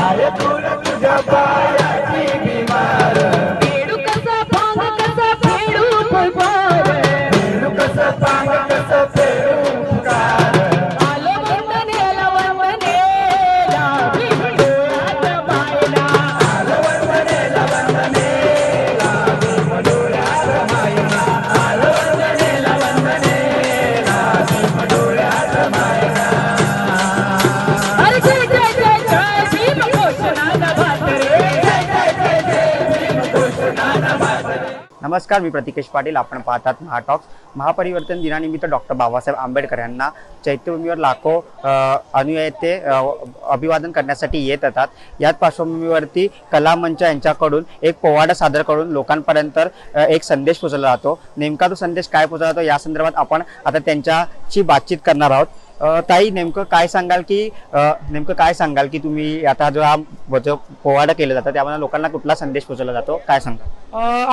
पाय तुल तुझ्या पायाची बीमार फेडू कसा भांग कसा फेडू फुलपार फेडू कसं पांग कसं फेडू फुकार आलो वंदनेला वंदनेला भीम डोळ्यात मायला आलं वंदनेला वंदनेला भीम डोळ्यात मायना आलं वंदनेला वंदनेला भीम डोळ्यात मायना अरे जय जय जय जय भीम घोषणाला भातरे जय जय जय जय भीम घोषणाला भातरे. नमस्कार, मी प्रतीकेश पाटील. आपण पाहतात महाटॉक्स. महापरिवर्तन दिनानिमित्त डॉक्टर बाबासाहेब आंबेडकर यांना चैत्यभूमीवर लाखो अनुयायी ते अभिवादन करण्यासाठी येत येतात. याच पार्श्वभूमीवरती कला मंच यांच्याकडून एक पोवाडा सादर करून लोकांपर्यंत एक संदेश पोहोचवला जातो. नेमका तो संदेश काय पोहोचवला जातो या संदर्भात आपण आता त्यांच्याशी बातचीत करणार आहोत. ताई, नेमकं काय सांगाल की तुम्ही आता जो पोवाडा केला जातं त्यामध्ये लोकांना कुठला संदेश पोहोचवला जातो, काय सांगाल?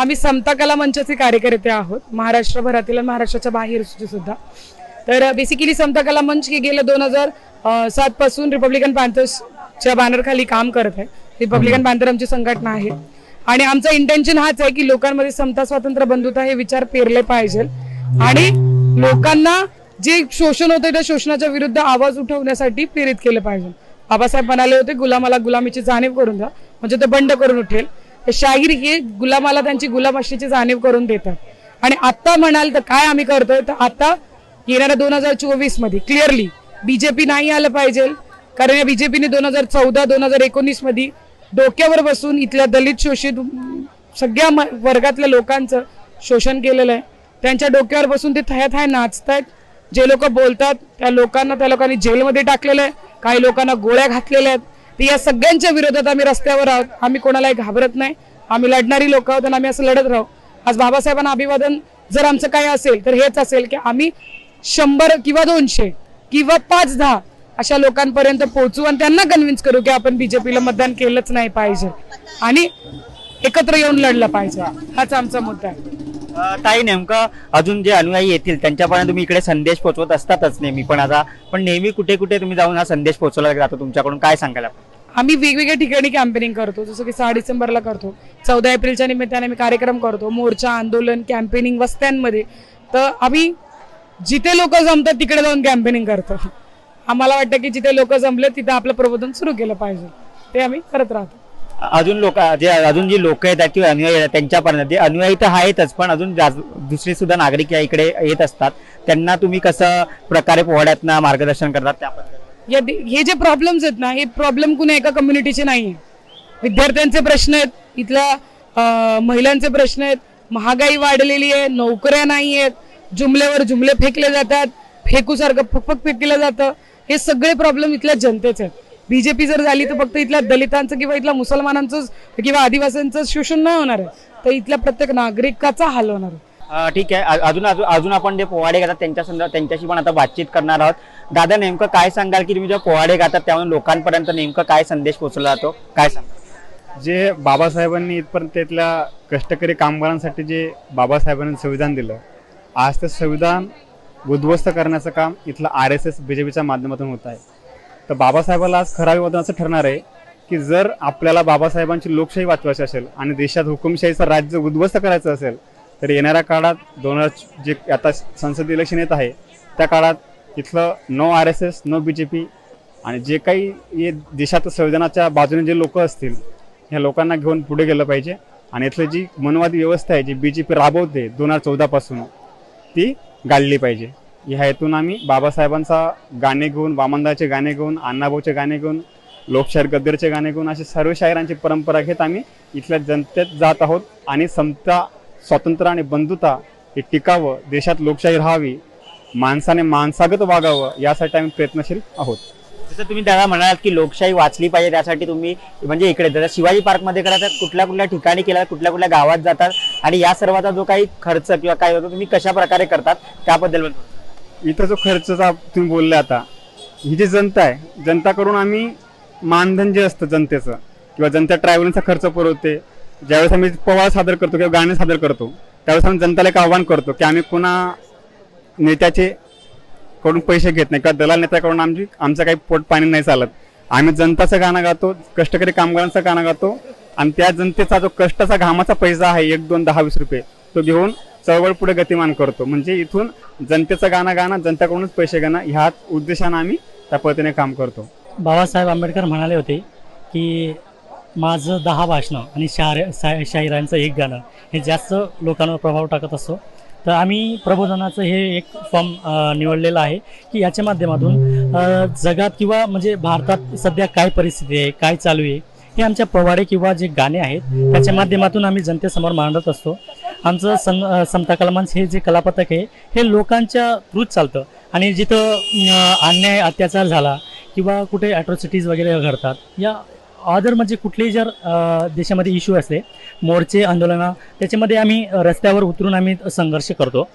आम्ही समता कला मंचाचे कार्यकर्ते आहोत, महाराष्ट्रभरातील आणि महाराष्ट्राच्या बाहेरचे सुद्धा. तर बेसिकली समता कला मंच हे गेल्या 2007 पासून रिपब्लिकन पॅन्थर्सच्या बॅनरखाली काम करत आहे. रिपब्लिकन पॅन्थर आमची संघटना आहे आणि आमचा इंटेन्शन हाच आहे की लोकांमध्ये समता, स्वातंत्र्य, बंधुता हे विचार पेरले पाहिजे आणि लोकांना जे शोषण होते त्या शोषणाच्या विरुद्ध आवाज उठवण्यासाठी प्रेरित केलं पाहिजे. बाबासाहेब म्हणाले होते, गुलामाला गुलामीची जाणीव करून द्या म्हणजे ते बंड करून उठेल. शाहीर हे गुलामाला त्यांची गुलामशाहीची जाणीव करून देतात. आणि आता म्हणाल तर काय आम्ही करतोय, तर आता येणाऱ्या 2024 मध्ये क्लिअरली बीजेपी नाही आलं पाहिजे. कारण या बीजेपीने 2014-2019 मध्ये डोक्यावर बसून इथल्या दलित शोषित सगळ्या वर्गातल्या लोकांचं शोषण केलेलं आहे. त्यांच्या डोक्यावर बसून ते थया नाचतायत. जे लोक बोलतात त्या लोकांनी जेलमध्ये टाकलेलं आहे, काही लोकांना गोळ्या घातलेल्या आहेत. तर या सगळ्यांच्या विरोधात आम्ही रस्त्यावर आहोत. आम्ही कोणालाही घाबरत नाही, आम्ही लढणारी लोक आहोत आणि आम्ही असं लढत राहू. आज बाबासाहेबांना अभिवादन जर आमचं काही असेल तर हेच असेल की आम्ही 100 किंवा 200 किंवा 5-10 अशा लोकांपर्यंत पोहोचू आणि त्यांना कन्व्हिन्स करू की आपण बीजेपीला मतदान केलंच नाही पाहिजे आणि एकत्र येऊन लढलं पाहिजे. हाच आमचा मुद्दा आहे. ताई, नेमकं अजून जे अनुयायी येतील त्यांच्यापर्यंत तुम्ही इकडे संदेश पोहोचवत असतातच नेहमी, पण नेहमी कुठे कुठे तुम्ही जाऊन हा संदेश पोहोचवला जातो तुमच्याकडून, काय सांगायला? आम्ही वेगवेगळ्या ठिकाणी कॅम्पेनिंग करतो, जसं की 6 डिसेंबरला करतो, 14 एप्रिलच्या निमित्ताने आम्ही कार्यक्रम करतो, मोर्चा, आंदोलन, कॅम्पेनिंग वस्त्यांमध्ये. तर आम्ही जिथे लोक जमतात तिकडे जाऊन कॅम्पेनिंग करतो. आम्हाला वाटतं की जिथे लोक जमले तिथे आपलं प्रबोधन सुरू केलं पाहिजे, ते आम्ही करत राहतो. अजून जी लोक येतात किंवा अनुयायी येतात त्यांच्यापर्यंत, जे अनुयायी तर आहेतच पण अजून दुसरी सुद्धा नागरिक या इकडे येत असतात, त्यांना तुम्ही कसं प्रकारे पोवाड्यातनं मार्गदर्शन करतात त्याबद्दल? हे जे प्रॉब्लेम्स आहेत ना, हे प्रॉब्लेम कुणी एका कम्युनिटीचे नाही. विद्यार्थ्यांचे प्रश्न आहेत, इथल्या महिलांचे प्रश्न आहेत, महागाई वाढलेली आहे, नोकऱ्या नाही आहेत, जुमल्यावर जुमले फेकले जातात, फेकूसारखं फक फेकलं जातं. हे सगळे प्रॉब्लेम इथल्या जनतेचे आहेत. बीजेपी जर झाली तर फक्त इथल्या दलितांचं किंवा इथल्या मुसलमानांचं किंवा आदिवासींचं शोषण नाही होणार आहे, तर इथल्या प्रत्येक नागरिकाचा हाल होणार आहे. ठीक आहे. अजून आपण जे पोवाडे गातात त्यांच्याशी पण आता बातचीत करणार आहोत. दादा, नेमकं काय सांगाल की तुम्ही जे पोवाडे गातात त्यामुळे लोकांपर्यंत नेमकं काय संदेश पोहोचवला जातो, काय सांगाल? जे बाबासाहेबांनी इथपर्यंत इथल्या कष्टकरी कामगारांसाठी जे बाबासाहेबांनी संविधान दिलं, आज ते संविधान उद्ध्वस्त करण्याचं काम इथलं RSS BJPच्या माध्यमातून होत आहे. तर बाबासाहेबाला आज खरा अभिवादन असं ठरणार आहे की जर आपल्याला बाबासाहेबांची लोकशाही वाचवायची असेल आणि देशात हुकुमशाहीचं राज्य उद्ध्वस्त करायचं असेल तर येणाऱ्या काळात जे आता संसदीय इलेक्शन येत आहे त्या काळात इथलं नो RSS, नो BJP आणि जे काही देशात संविधानाच्या बाजूने जे लोक असतील ह्या लोकांना घेऊन पुढे गेलं पाहिजे. आणि इथली जी मनवादी व्यवस्था आहे जी BJP राबवते 2014 पासून ती गाळली पाहिजे. ह्या हेतून आम्ही बाबासाहेबांचा गाणे घेऊन, वामनदाचे गाणे घेऊन, अण्णाभाऊचे गाणे घेऊन, लोकशाहीर गद्दरचे गाणे घेऊन अशी सर्व शाहिरांची परंपरा घेत आम्ही इथल्या जनतेत जात आहोत. आणि समता, स्वातंत्र्य आणि बंधुता हे टिकावं, देशात लोकशाही राहावी, माणसाने माणसागत वागावं यासाठी आम्ही प्रयत्नशील आहोत. जसं तुम्ही त्याला म्हणालात की लोकशाही वाचली पाहिजे त्यासाठी तुम्ही म्हणजे इकडे जर शिवाजी पार्कमध्ये करायचं, कुठल्या ठिकाणी केला, कुठल्या गावात जातात आणि या सर्वाचा जो काही खर्च किंवा काय होतो तुम्ही कशा प्रकारे करतात त्याबद्दल? इथं जो खर्चचा तुम्ही बोलले, आता ही जी जनता आहे, जनताकडून आम्ही मानधन जे असतं जनतेचं किंवा जनता ट्रॅव्हलिंगचा खर्च पुरवते. ज्यावेळेस आम्ही पोवाडा सादर करतो किंवा गाणे सादर करतो त्यावेळेस आम्ही जनताला एक आव्हान करतो की आम्ही कोणा नेत्याचे कडून पैसे घेत नाही किंवा दलाल नेत्याकडून आमचं काही पोट पाणी नाही चालत. आम्ही जनताचं गाणं गातो, कष्टकरी कामगारांचं गाणं गातो आणि त्या जनतेचा जो कष्टाचा घामाचा पैसा आहे 1, 2, 10, 20 रुपये तो घेऊन चळवळ पुढे गतिमान करतो. म्हणजे इथून जनतेचं गाणं गाणं, जनतेकडूनच पैसे घेणं ह्याच उद्देशानं आम्ही त्या पद्धतीने काम करतो. बाबासाहेब आंबेडकर म्हणाले होते की माझं 10 भाषणं आणि शाहिरांचं एक गाणं हे जास्त लोकांवर प्रभाव टाकत असतो. तर आम्ही प्रबोधनाचं हे एक फॉर्म निवडलेलं आहे की याच्या माध्यमातून जगात किंवा म्हणजे भारतात सध्या काय परिस्थिती आहे, काय चालू आहे, हे आमच्या पोवाडे किंवा जे गाणे आहेत त्याच्या माध्यमातून आम्ही जनतेसमोर मांडत असतो. आमचं समता कलामंच हे जे कलापथक आहे हे लोकांच्या थ्रूच चालतं आणि जिथं अन्याय अत्याचार झाला किंवा कुठे ॲट्रॉसिटीज वगैरे घडतात या अदर म्हणजे कुठलेही जर देशामध्ये इश्यू असले, मोर्चे आंदोलनं, त्याच्यामध्ये आम्ही रस्त्यावर उतरून आम्ही संघर्ष करतो.